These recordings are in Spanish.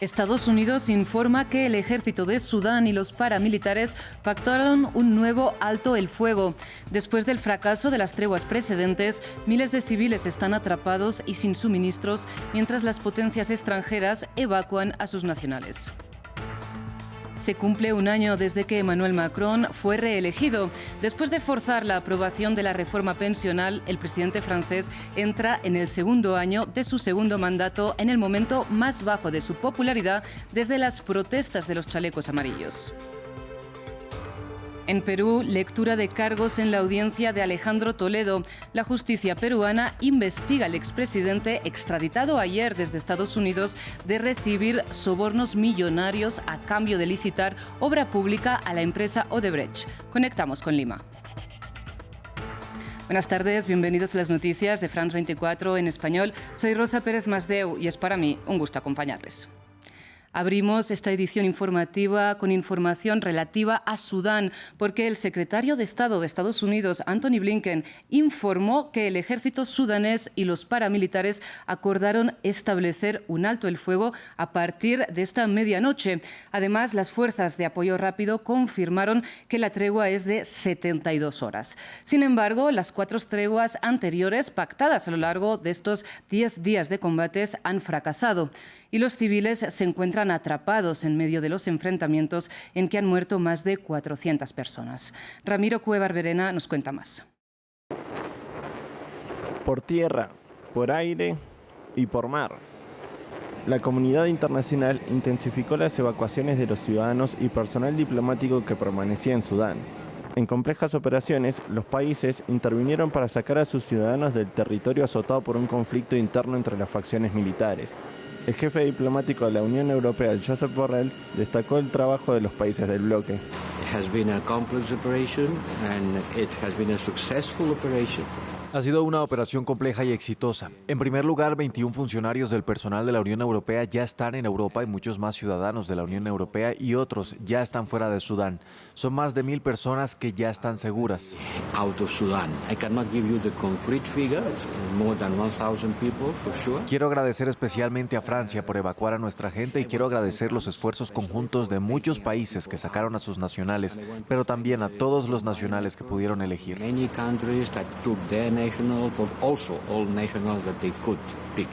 Estados Unidos informa que el ejército de Sudán y los paramilitares pactaron un nuevo alto el fuego. Después del fracaso de las treguas precedentes, miles de civiles están atrapados y sin suministros, mientras las potencias extranjeras evacúan a sus nacionales. Se cumple un año desde que Emmanuel Macron fue reelegido. Después de forzar la aprobación de la reforma pensional, el presidente francés entra en el segundo año de su segundo mandato, en el momento más bajo de su popularidad desde las protestas de los chalecos amarillos. En Perú, lectura de cargos en la audiencia de Alejandro Toledo. La justicia peruana investiga al expresidente extraditado ayer desde Estados Unidos de recibir sobornos millonarios a cambio de licitar obra pública a la empresa Odebrecht. Conectamos con Lima. Buenas tardes, bienvenidos a las noticias de France 24 en español. Soy Rosa Pérez Masdeu y es para mí un gusto acompañarles. Abrimos esta edición informativa con información relativa a Sudán, porque el secretario de Estado de Estados Unidos, Antony Blinken, informó que el ejército sudanés y los paramilitares acordaron establecer un alto el fuego a partir de esta medianoche. Además, las fuerzas de apoyo rápido confirmaron que la tregua es de 72 horas. Sin embargo, las 4 treguas anteriores pactadas a lo largo de estos 10 días de combates han fracasado y los civiles se encuentran atrapados en medio de los enfrentamientos en que han muerto más de 400 personas. Ramiro Cuevar Verena nos cuenta más. Por tierra, por aire y por mar. La comunidad internacional intensificó las evacuaciones de los ciudadanos y personal diplomático que permanecía en Sudán. En complejas operaciones, los países intervinieron para sacar a sus ciudadanos del territorio azotado por un conflicto interno entre las facciones militares. El jefe diplomático de la Unión Europea, Josep Borrell, destacó el trabajo de los países del bloque. It has been a complex operation and it has been a successful operation. Ha sido una operación compleja y exitosa. En primer lugar, 21 funcionarios del personal de la Unión Europea ya están en Europa y muchos más ciudadanos de la Unión Europea y otros ya están fuera de Sudán. Son más de 1,000 personas que ya están seguras. Out of Sudan. I cannot give you the concrete figures, more than 1,000 people for sure. Quiero agradecer especialmente a Francia por evacuar a nuestra gente y quiero agradecer los esfuerzos conjuntos de muchos países que sacaron a sus nacionales, pero también a todos los nacionales que pudieron elegir. Many countries that took their national, but also all nationals that they could pick.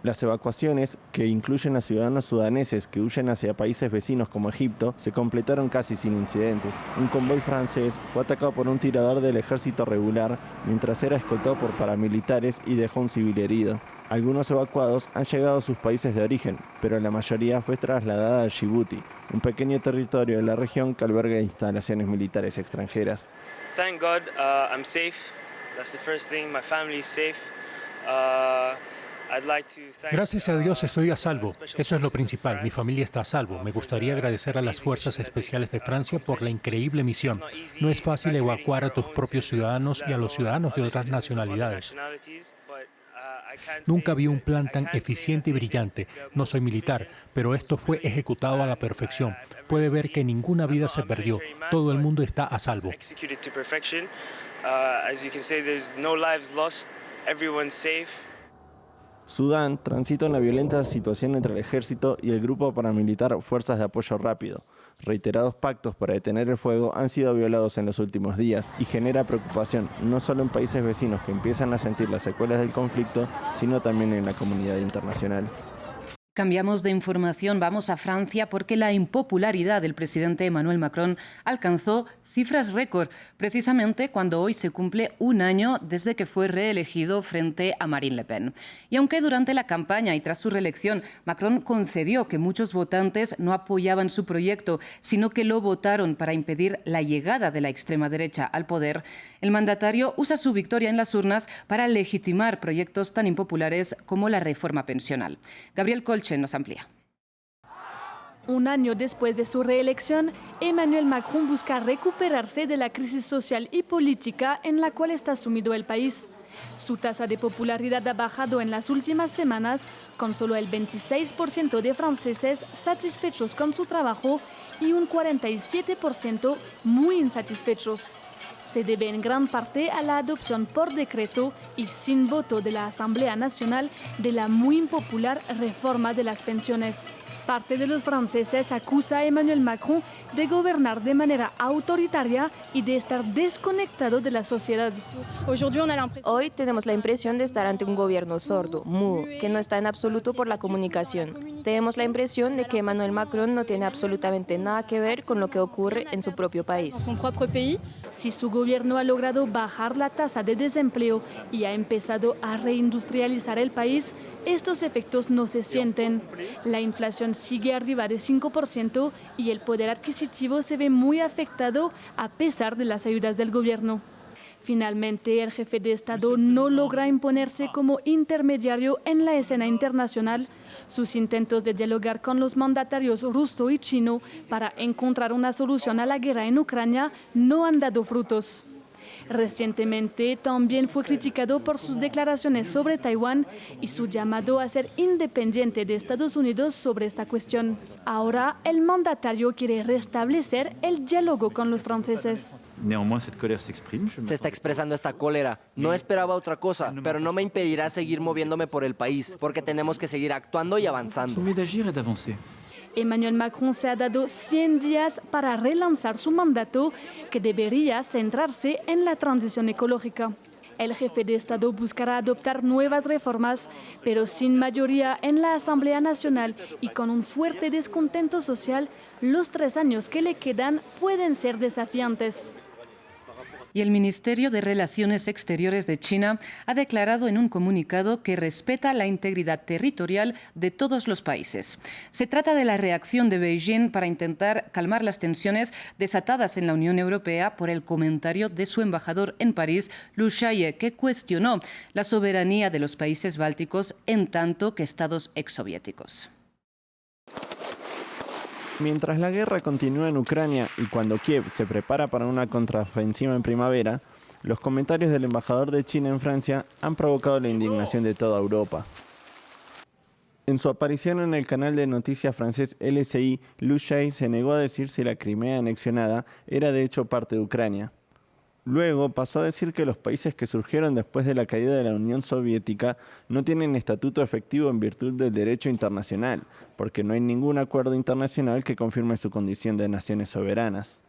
Las evacuaciones, que incluyen a ciudadanos sudaneses que huyen hacia países vecinos como Egipto, se completaron casi sin incidentes. Un convoy francés fue atacado por un tirador del ejército regular mientras era escoltado por paramilitares y dejó un civil herido. Algunos evacuados han llegado a sus países de origen, pero la mayoría fue trasladada a Djibouti, un pequeño territorio de la región que alberga instalaciones militares extranjeras. Thank God, I'm safe. That's the first thing. My family is safe. Gracias a Dios estoy a salvo. Eso es lo principal. Mi familia está a salvo. Me gustaría agradecer a las Fuerzas Especiales de Francia por la increíble misión. No es fácil evacuar a tus propios ciudadanos y a los ciudadanos de otras nacionalidades. Nunca vi un plan tan eficiente y brillante. No soy militar, pero esto fue ejecutado a la perfección. Puede ver que ninguna vida se perdió. Todo el mundo está a salvo. Sudán transita una violenta situación entre el ejército y el grupo paramilitar Fuerzas de Apoyo Rápido. Reiterados pactos para detener el fuego han sido violados en los últimos días y genera preocupación no solo en países vecinos que empiezan a sentir las secuelas del conflicto, sino también en la comunidad internacional. Cambiamos de información, vamos a Francia porque la impopularidad del presidente Emmanuel Macron alcanzó cifras récord, precisamente cuando hoy se cumple un año desde que fue reelegido frente a Marine Le Pen. Y aunque durante la campaña y tras su reelección Macron concedió que muchos votantes no apoyaban su proyecto, sino que lo votaron para impedir la llegada de la extrema derecha al poder, el mandatario usa su victoria en las urnas para legitimar proyectos tan impopulares como la reforma pensional. Gabriel Colche nos amplía. Un año después de su reelección, Emmanuel Macron busca recuperarse de la crisis social y política en la cual está sumido el país. Su tasa de popularidad ha bajado en las últimas semanas, con solo el 26% de franceses satisfechos con su trabajo y un 47% muy insatisfechos. Se debe en gran parte a la adopción por decreto y sin voto de la Asamblea Nacional de la muy impopular reforma de las pensiones. Parte de los franceses acusa a Emmanuel Macron de gobernar de manera autoritaria y de estar desconectado de la sociedad. Hoy tenemos la impresión de estar ante un gobierno sordo, mudo, que no está en absoluto por la comunicación. Tenemos la impresión de que Emmanuel Macron no tiene absolutamente nada que ver con lo que ocurre en su propio país. Si su gobierno ha logrado bajar la tasa de desempleo y ha empezado a reindustrializar el país, estos efectos no se sienten. La inflación sigue arriba de 5% y el poder adquisitivo se ve muy afectado a pesar de las ayudas del gobierno. Finalmente, el jefe de Estado no logra imponerse como intermediario en la escena internacional. Sus intentos de dialogar con los mandatarios ruso y chino para encontrar una solución a la guerra en Ucrania no han dado frutos. Recientemente también fue criticado por sus declaraciones sobre Taiwán y su llamado a ser independiente de Estados Unidos sobre esta cuestión. Ahora el mandatario quiere restablecer el diálogo con los franceses. Se está expresando esta cólera. No esperaba otra cosa, pero no me impedirá seguir moviéndome por el país, porque tenemos que seguir actuando y avanzando. Emmanuel Macron se ha dado 100 días para relanzar su mandato, que debería centrarse en la transición ecológica. El jefe de Estado buscará adoptar nuevas reformas, pero sin mayoría en la Asamblea Nacional y con un fuerte descontento social, los 3 años que le quedan pueden ser desafiantes. Y el Ministerio de Relaciones Exteriores de China ha declarado en un comunicado que respeta la integridad territorial de todos los países. Se trata de la reacción de Beijing para intentar calmar las tensiones desatadas en la Unión Europea por el comentario de su embajador en París, Liu Xiaoye, que cuestionó la soberanía de los países bálticos en tanto que estados exsoviéticos. Mientras la guerra continúa en Ucrania y cuando Kiev se prepara para una contraofensiva en primavera, los comentarios del embajador de China en Francia han provocado la indignación de toda Europa. En su aparición en el canal de noticias francés LCI, Liu Xiaoye se negó a decir si la Crimea anexionada era de hecho parte de Ucrania. Luego pasó a decir que los países que surgieron después de la caída de la Unión Soviética no tienen estatuto efectivo en virtud del derecho internacional, porque no hay ningún acuerdo internacional que confirme su condición de naciones soberanas.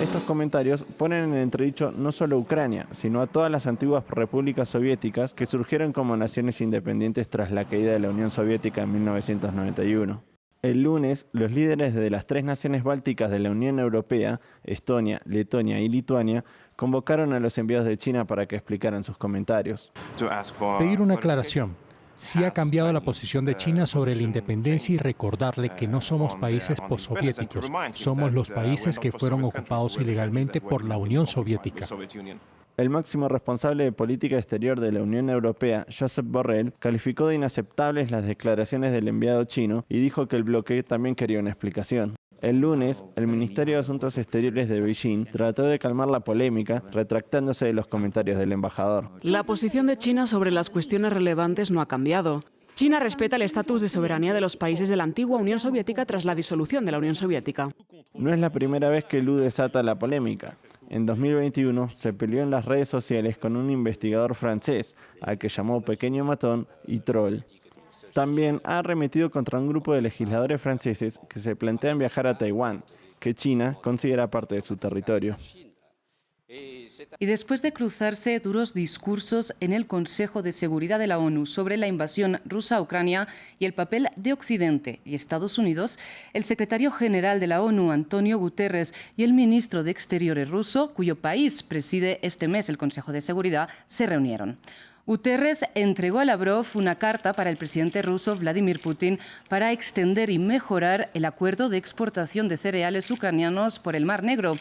Estos comentarios ponen en entredicho no solo a Ucrania, sino a todas las antiguas repúblicas soviéticas que surgieron como naciones independientes tras la caída de la Unión Soviética en 1991. El lunes, los líderes de las 3 naciones bálticas de la Unión Europea, Estonia, Letonia y Lituania, convocaron a los enviados de China para que explicaran sus comentarios. Pedir una aclaración. Sí ha cambiado la posición de China sobre la independencia y recordarle que no somos países postsoviéticos, somos los países que fueron ocupados ilegalmente por la Unión Soviética. El máximo responsable de política exterior de la Unión Europea, Josep Borrell, calificó de inaceptables las declaraciones del enviado chino y dijo que el bloque también quería una explicación. El lunes, el Ministerio de Asuntos Exteriores de Beijing trató de calmar la polémica, retractándose de los comentarios del embajador. La posición de China sobre las cuestiones relevantes no ha cambiado. China respeta el estatus de soberanía de los países de la antigua Unión Soviética tras la disolución de la Unión Soviética. No es la primera vez que Liu desata la polémica. En 2021 se peleó en las redes sociales con un investigador francés, al que llamó pequeño matón y troll. También ha arremetido contra un grupo de legisladores franceses que se plantean viajar a Taiwán, que China considera parte de su territorio. Y después de cruzarse duros discursos en el Consejo de Seguridad de la ONU sobre la invasión rusa a Ucrania y el papel de Occidente y Estados Unidos, el secretario general de la ONU, Antonio Guterres, y el ministro de Exteriores ruso, cuyo país preside este mes el Consejo de Seguridad, se reunieron. Guterres entregó a Lavrov una carta para el presidente ruso Vladimir Putin para extender y mejorar el acuerdo de exportación de cereales ucranianos por el Mar Negro.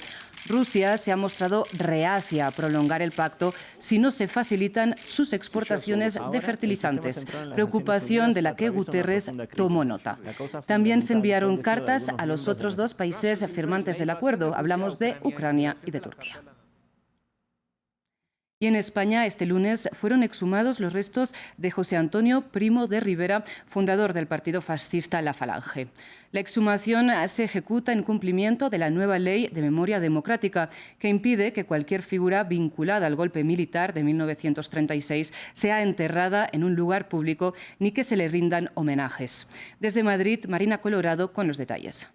Rusia se ha mostrado reacia a prolongar el pacto si no se facilitan sus exportaciones de fertilizantes, preocupación de la que Guterres tomó nota. También se enviaron cartas a los otros 2 países firmantes del acuerdo. Hablamos de Ucrania y de Turquía. Y en España, este lunes, fueron exhumados los restos de José Antonio Primo de Rivera, fundador del partido fascista La Falange. La exhumación se ejecuta en cumplimiento de la nueva Ley de Memoria Democrática, que impide que cualquier figura vinculada al golpe militar de 1936 sea enterrada en un lugar público ni que se le rindan homenajes. Desde Madrid, Marina Colorado con los detalles.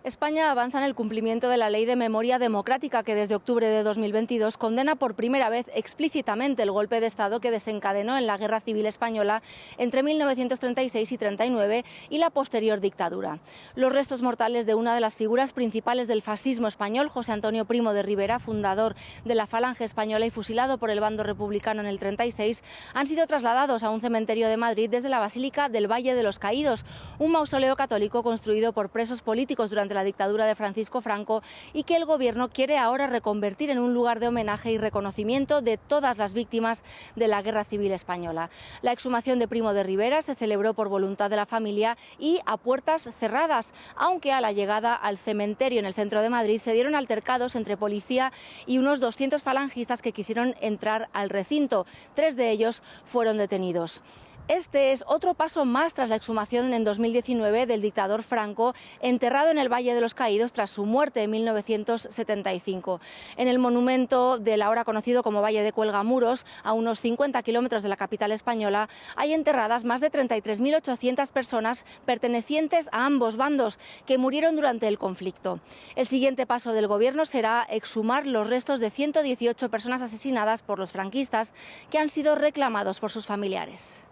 España avanza en el cumplimiento de la Ley de Memoria Democrática que desde octubre de 2022 condena por primera vez explícitamente el golpe de Estado que desencadenó en la Guerra Civil Española entre 1936 y 39 y la posterior dictadura. Los restos mortales de una de las figuras principales del fascismo español, José Antonio Primo de Rivera, fundador de la Falange Española y fusilado por el bando republicano en el 36, han sido trasladados a un cementerio de Madrid desde la Basílica del Valle de los Caídos, un mausoleo católico construido por presos políticos durante la dictadura de Francisco Franco y que el Gobierno quiere ahora reconvertir en un lugar de homenaje y reconocimiento de todas las víctimas de la Guerra Civil Española. La exhumación de Primo de Rivera se celebró por voluntad de la familia y a puertas cerradas, aunque a la llegada al cementerio en el centro de Madrid se dieron altercados entre policía y unos 200 falangistas que quisieron entrar al recinto. 3 de ellos fueron detenidos. Este es otro paso más tras la exhumación en 2019 del dictador Franco, enterrado en el Valle de los Caídos tras su muerte en 1975. En el monumento del ahora conocido como Valle de Cuelgamuros, a unos 50 kilómetros de la capital española, hay enterradas más de 33.800 personas pertenecientes a ambos bandos que murieron durante el conflicto. El siguiente paso del Gobierno será exhumar los restos de 118 personas asesinadas por los franquistas que han sido reclamados por sus familiares.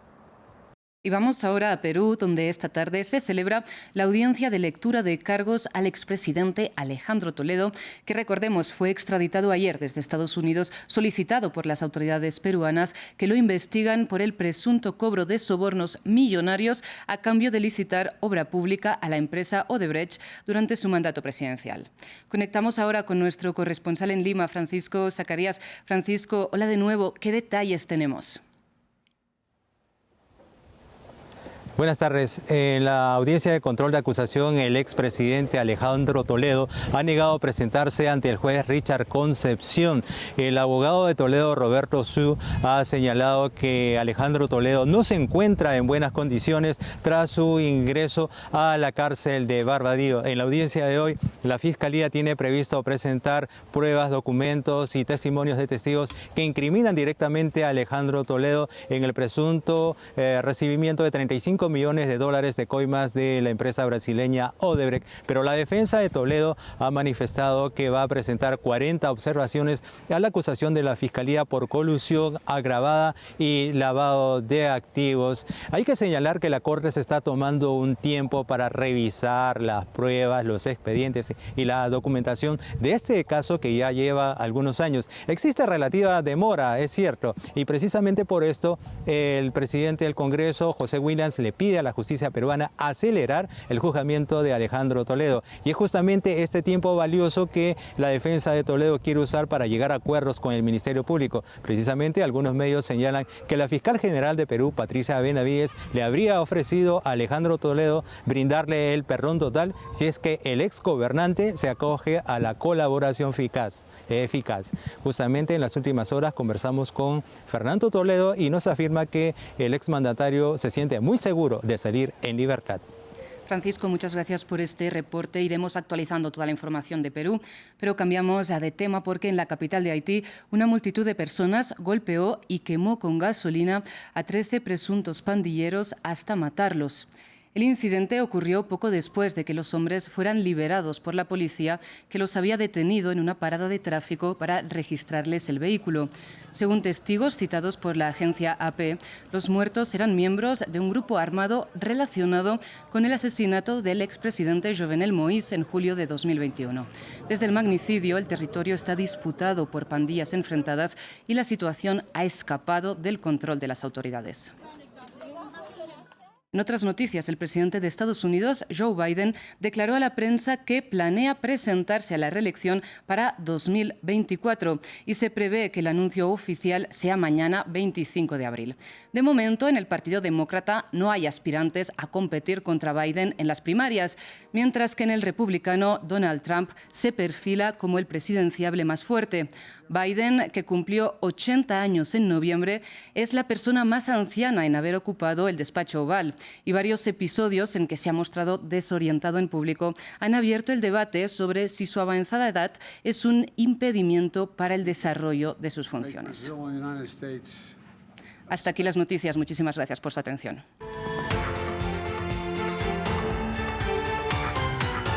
Y vamos ahora a Perú, donde esta tarde se celebra la audiencia de lectura de cargos al expresidente Alejandro Toledo, que recordemos fue extraditado ayer desde Estados Unidos, solicitado por las autoridades peruanas que lo investigan por el presunto cobro de sobornos millonarios a cambio de licitar obra pública a la empresa Odebrecht durante su mandato presidencial. Conectamos ahora con nuestro corresponsal en Lima, Francisco Zacarías. Francisco, hola de nuevo. ¿Qué detalles tenemos? Buenas tardes. En la audiencia de control de acusación, el expresidente Alejandro Toledo ha negado presentarse ante el juez Richard Concepción. El abogado de Toledo, Roberto Su, ha señalado que Alejandro Toledo no se encuentra en buenas condiciones tras su ingreso a la cárcel de Barbadillo. En la audiencia de hoy, la Fiscalía tiene previsto presentar pruebas, documentos y testimonios de testigos que incriminan directamente a Alejandro Toledo en el presunto recibimiento de 35 millones de dólares de coimas de la empresa brasileña Odebrecht, pero la defensa de Toledo ha manifestado que va a presentar 40 observaciones a la acusación de la Fiscalía por colusión agravada y lavado de activos. Hay que señalar que la Corte se está tomando un tiempo para revisar las pruebas, los expedientes y la documentación de este caso que ya lleva algunos años. Existe relativa demora, es cierto, y precisamente por esto el presidente del Congreso, José Williams, le pide a la justicia peruana acelerar el juzgamiento de Alejandro Toledo. Y es justamente este tiempo valioso que la defensa de Toledo quiere usar para llegar a acuerdos con el Ministerio Público. Precisamente algunos medios señalan que la fiscal general de Perú, Patricia Benavides, le habría ofrecido a Alejandro Toledo brindarle el perdón total si es que el exgobernante se acoge a la colaboración eficaz. Justamente en las últimas horas conversamos con Fernando Toledo y nos afirma que el exmandatario se siente muy seguro de salir en libertad. Francisco, muchas gracias por este reporte. Iremos actualizando toda la información de Perú, pero cambiamos de tema porque en la capital de Haití una multitud de personas golpeó y quemó con gasolina a 13 presuntos pandilleros hasta matarlos. El incidente ocurrió poco después de que los hombres fueran liberados por la policía que los había detenido en una parada de tráfico para registrarles el vehículo. Según testigos citados por la agencia AP, los muertos eran miembros de un grupo armado relacionado con el asesinato del expresidente Jovenel Moïse en julio de 2021. Desde el magnicidio, el territorio está disputado por pandillas enfrentadas y la situación ha escapado del control de las autoridades. En otras noticias, el presidente de Estados Unidos, Joe Biden, declaró a la prensa que planea presentarse a la reelección para 2024 y se prevé que el anuncio oficial sea mañana 25 de abril. De momento, en el Partido Demócrata no hay aspirantes a competir contra Biden en las primarias, mientras que en el republicano Donald Trump se perfila como el presidenciable más fuerte. Biden, que cumplió 80 años en noviembre, es la persona más anciana en haber ocupado el despacho oval, y varios episodios en que se ha mostrado desorientado en público han abierto el debate sobre si su avanzada edad es un impedimento para el desarrollo de sus funciones. Hasta aquí las noticias. Muchísimas gracias por su atención.